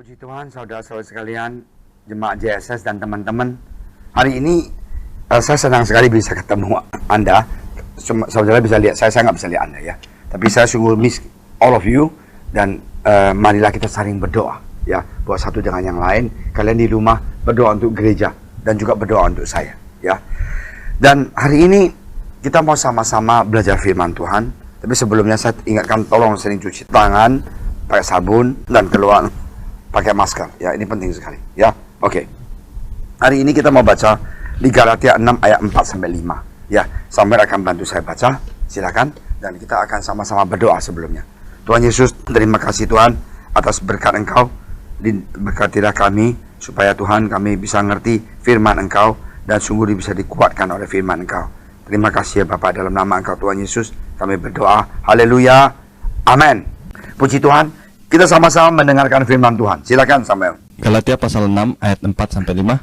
Puji Tuhan, saudara-saudara sekalian, jemaat JSS dan teman-teman. Hari ini saya senang sekali bisa ketemu Anda. Saudara bisa lihat saya nggak bisa lihat Anda ya. Tapi saya sungguh miss all of you. Dan marilah kita saling berdoa ya, buat satu dengan yang lain. Kalian di rumah berdoa untuk gereja dan juga berdoa untuk saya ya. Dan hari ini kita mau sama-sama belajar firman Tuhan. Tapi sebelumnya saya ingatkan, tolong sering cuci tangan, pakai sabun, dan keluar pakai masker ya, ini penting sekali ya. Oke. Hari ini kita mau baca di Galatia 6 ayat 4 sampai 5 ya. Samuel akan bantu saya baca, silakan, dan kita akan sama-sama berdoa sebelumnya. Tuhan Yesus, terima kasih Tuhan atas berkat Engkau. Berkatilah kami supaya Tuhan kami bisa ngerti firman Engkau dan sungguh bisa dikuatkan oleh firman Engkau. Terima kasih ya Bapak, dalam nama Engkau Tuhan Yesus kami berdoa. Haleluya. Amin. Puji Tuhan. Kita sama-sama mendengarkan firman Tuhan. Silakan Samuel. Galatia pasal 6 ayat 4 sampai 5.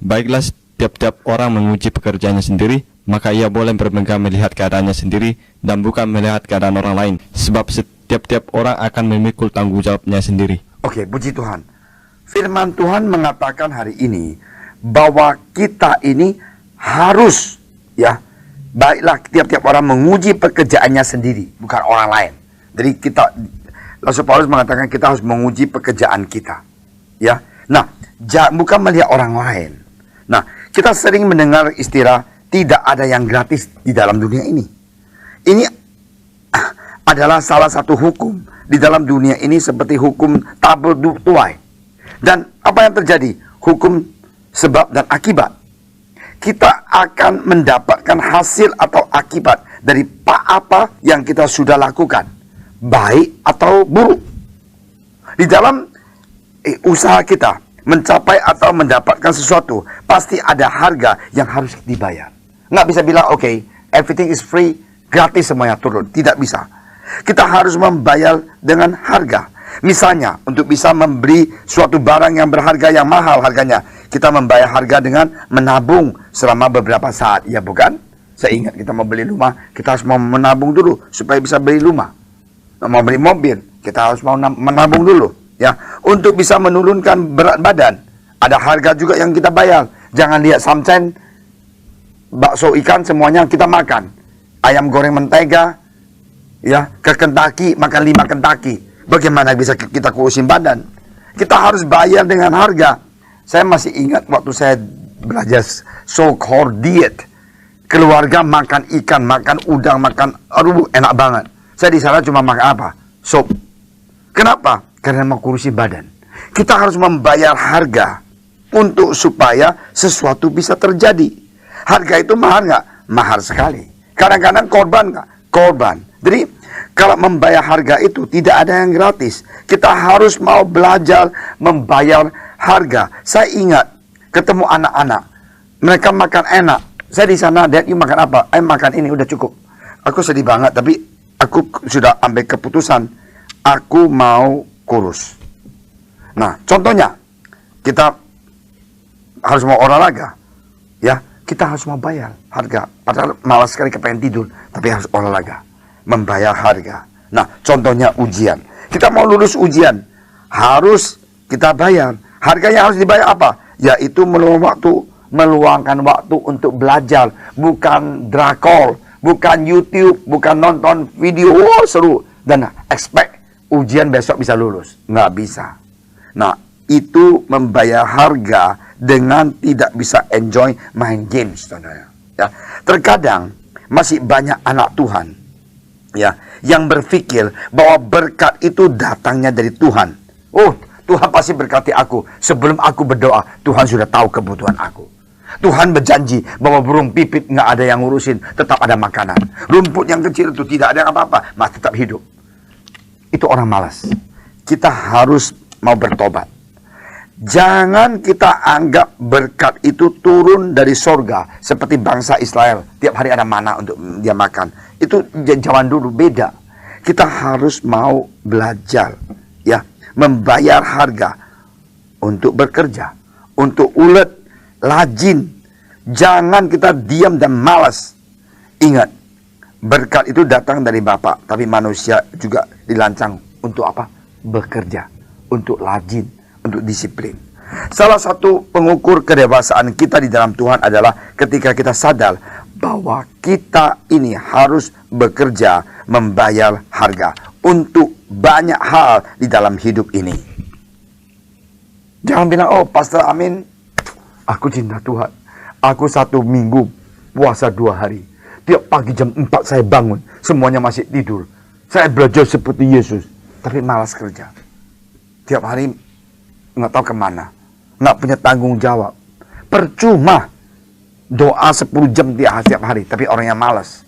Baiklah, setiap orang menguji pekerjaannya sendiri, maka ia boleh bermegah melihat keadaannya sendiri dan bukan melihat keadaan orang lain, sebab setiap orang akan memikul tanggung jawabnya sendiri. Oke, puji Tuhan. Firman Tuhan mengatakan hari ini bahwa kita ini harus ya, baiklah tiap-tiap orang menguji pekerjaannya sendiri, bukan orang lain. Jadi Rasul Paulus mengatakan kita harus menguji pekerjaan kita. Ya. Nah, bukan melihat orang lain. Nah, kita sering mendengar istilah tidak ada yang gratis di dalam dunia ini. Ini adalah salah satu hukum di dalam dunia ini, seperti hukum tabel tuai. Dan apa yang terjadi? Hukum sebab dan akibat. Kita akan mendapatkan hasil atau akibat dari apa yang kita sudah lakukan, baik atau buruk. Di dalam usaha kita mencapai atau mendapatkan sesuatu, pasti ada harga yang harus dibayar. Nggak bisa bilang, oke, everything is free, gratis semuanya turun. Tidak bisa. Kita harus membayar dengan harga. Misalnya, untuk bisa membeli suatu barang yang berharga, yang mahal harganya, kita membayar harga dengan menabung selama beberapa saat. Ya bukan? Saya ingat kita mau beli rumah, kita harus mau menabung dulu supaya bisa beli rumah. Mau beli mobil, kita harus mau menabung dulu ya, untuk bisa menurunkan berat badan. Ada harga juga yang kita bayar. Jangan lihat samcen, bakso ikan semuanya kita makan. Ayam goreng mentega ya, ke Kentucky makan 5 Kentucky. Bagaimana bisa kita kurusin badan? Kita harus bayar dengan harga. Saya masih ingat waktu saya belajar so-called diet. Keluarga makan ikan, makan udang, makan, aduh enak banget. Saya di sana cuma makan apa? Sop. Kenapa? Karena mau kurusi badan. Kita harus membayar harga untuk supaya sesuatu bisa terjadi. Harga itu mahal nggak? Mahal sekali. Kadang-kadang korban nggak? Korban. Jadi kalau membayar harga itu tidak ada yang gratis. Kita harus mau belajar membayar harga. Saya ingat ketemu anak-anak, mereka makan enak. Saya di sana, Dad, you makan apa? Makan ini, udah cukup. Aku sedih banget, tapi aku sudah ambil keputusan, aku mau kurus. Nah, contohnya, kita harus mau olahraga, ya, kita harus mau bayar harga. Padahal malas sekali kepengen tidur, tapi harus olahraga, membayar harga. Nah, contohnya ujian. Kita mau lulus ujian, harus kita bayar. Harganya harus dibayar apa? Yaitu meluangkan waktu untuk belajar, bukan drakor, bukan YouTube, bukan nonton video, seru, dan expect ujian besok bisa lulus. Nggak bisa. Nah, itu membayar harga dengan tidak bisa enjoy main games, saudara. Ya. Terkadang masih banyak anak Tuhan ya, yang berpikir bahwa berkat itu datangnya dari Tuhan. Oh, Tuhan pasti berkati aku. Sebelum aku berdoa, Tuhan sudah tahu kebutuhan aku. Tuhan berjanji bahwa burung pipit nggak ada yang ngurusin, tetap ada makanan. Rumput yang kecil itu tidak ada apa-apa, masih tetap hidup. Itu orang malas. Kita harus mau bertobat. Jangan kita anggap berkat itu turun dari sorga seperti bangsa Israel. Tiap hari ada mana untuk dia makan. Itu zaman dulu beda. Kita harus mau belajar ya, membayar harga untuk bekerja, untuk ulet, rajin. Jangan kita diam dan malas. Ingat, berkat itu datang dari Bapa, tapi manusia juga dirancang untuk apa? Bekerja, untuk rajin, untuk disiplin. Salah satu pengukur kedewasaan kita di dalam Tuhan adalah ketika kita sadar bahwa kita ini harus bekerja membayar harga untuk banyak hal di dalam hidup ini. Jangan bilang, oh Pastor Amin, aku cinta Tuhan. Aku 1 minggu puasa 2 hari. Tiap pagi jam 4 saya bangun, semuanya masih tidur. Saya belajar seperti Yesus, tapi malas kerja. Tiap hari nggak tahu kemana, nggak punya tanggung jawab. Percuma doa 10 jam tiap hari, tapi orangnya malas.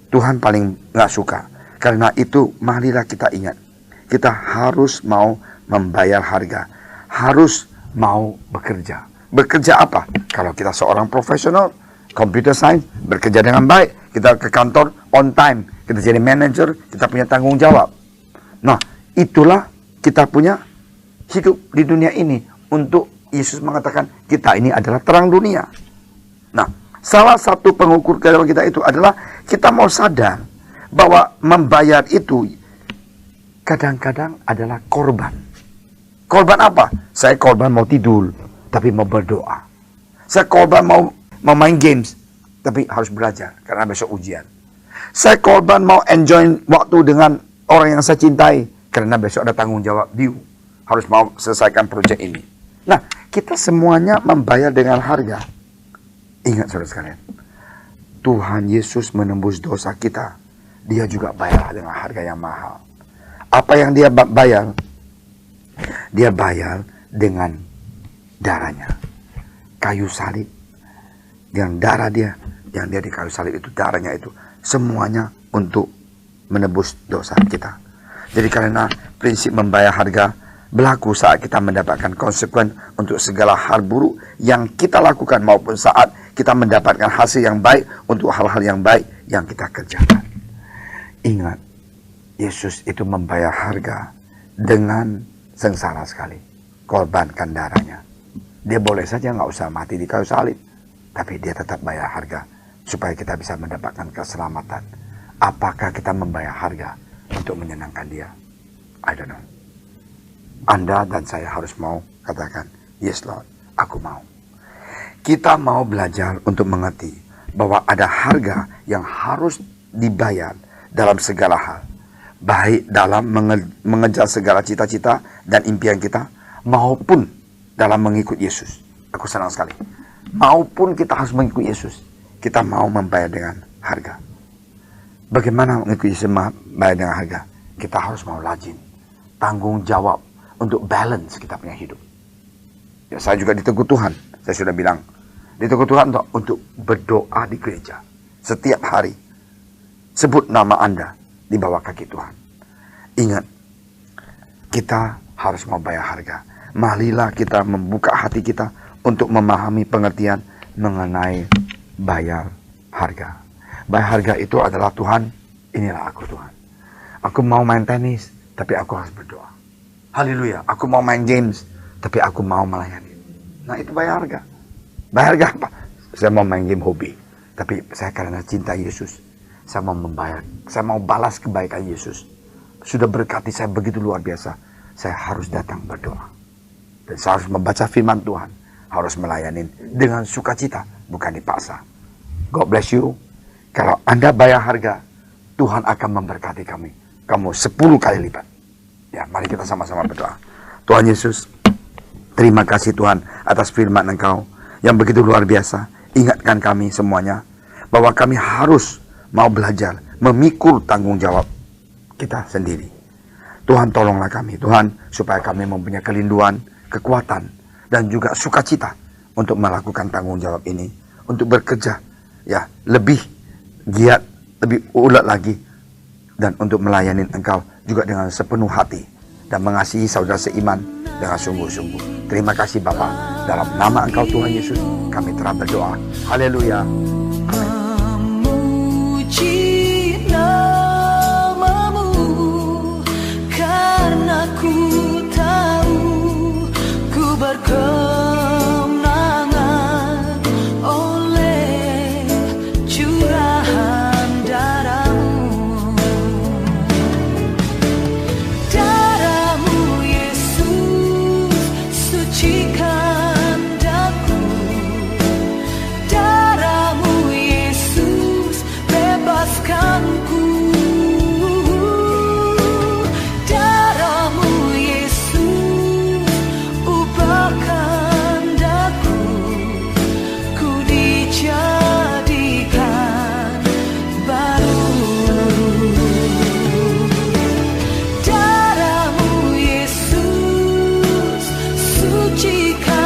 Tuhan paling nggak suka. Karena itu marilah kita ingat, kita harus mau membayar harga, harus mau bekerja. Bekerja apa? Kalau kita seorang profesional, computer science, bekerja dengan baik, kita ke kantor on time, kita jadi manager, kita punya tanggung jawab. Nah, itulah kita punya hidup di dunia ini. Untuk Yesus mengatakan kita ini adalah terang dunia. Nah, salah satu pengukur kedewasaan kita itu adalah kita mau sadar bahwa membayar itu kadang-kadang adalah korban. Korban apa? Saya korban mau tidur, tapi mau berdoa. Saya korban mau main games, tapi harus belajar karena besok ujian. Saya korban mau enjoy waktu dengan orang yang saya cintai, karena besok ada tanggung jawab due. Harus mau selesaikan proyek ini. Nah, kita semuanya membayar dengan harga. Ingat saudara sekalian, Tuhan Yesus menembus dosa kita. Dia juga bayar dengan harga yang mahal. Apa yang dia bayar? Dia bayar dengan darahnya. Kayu salib. Dengan darah dia, yang dia di kayu salib itu, darahnya itu, semuanya untuk menebus dosa kita. Jadi karena prinsip membayar harga berlaku saat kita mendapatkan konsekuensi untuk segala hal buruk yang kita lakukan, maupun saat kita mendapatkan hasil yang baik untuk hal-hal yang baik yang kita kerjakan. Ingat, Yesus itu membayar harga dengan sengsara sekali. Korbankan darahnya. Dia boleh saja nggak usah mati di kayu salib, tapi dia tetap bayar harga supaya kita bisa mendapatkan keselamatan. Apakah kita membayar harga untuk menyenangkan dia? I don't know. Anda dan saya harus mau katakan, yes Lord, aku mau. Kita mau belajar untuk mengerti bahwa ada harga yang harus dibayar dalam segala hal. Baik dalam mengejar segala cita-cita dan impian kita, maupun dalam mengikut Yesus. Aku senang sekali. Maupun kita harus mengikut Yesus, kita mau membayar dengan harga. Bagaimana mengikut Yesus membayar dengan harga? Kita harus mau rajin, tanggung jawab untuk balance kita punya hidup. Ya, saya juga ditegur Tuhan. Saya sudah bilang, ditegur Tuhan untuk berdoa di gereja setiap hari. Sebut nama Anda di bawah kaki Tuhan. Ingat, kita harus membayar harga. Marilah kita membuka hati kita untuk memahami pengertian mengenai bayar harga. Bayar harga itu adalah, Tuhan, inilah aku Tuhan. Aku mau main tenis, tapi aku harus berdoa. Haleluya, aku mau main games, tapi aku mau melayani. Nah, itu bayar harga. Bayar harga apa? Saya mau main game hobi, tapi saya karena cinta Yesus, saya mau membayar. Saya mau balas kebaikan Yesus. Sudah berkati saya begitu luar biasa. Saya harus datang berdoa. Dan saya harus membaca firman Tuhan. Harus melayani dengan sukacita, bukan dipaksa. God bless you. Kalau Anda bayar harga, Tuhan akan memberkati kami. Kamu 10 kali lipat. Ya, mari kita sama-sama berdoa. Tuhan Yesus, terima kasih Tuhan atas firman Engkau yang begitu luar biasa. Ingatkan kami semuanya bahwa kami harus mau belajar memikul tanggung jawab kita sendiri. Tuhan, tolonglah kami Tuhan, supaya kami mempunyai kelinduan, kekuatan, dan juga sukacita untuk melakukan tanggung jawab ini, untuk bekerja ya lebih giat, lebih ulet lagi, dan untuk melayani Engkau juga dengan sepenuh hati dan mengasihi saudara seiman dengan sungguh-sungguh. Terima kasih Bapa, dalam nama Engkau Tuhan Yesus kami telah berdoa. Haleluya. Memuji namamu, karena ku tahu ku berkemenangan oleh curahan darahmu. Darahmu Yesus jika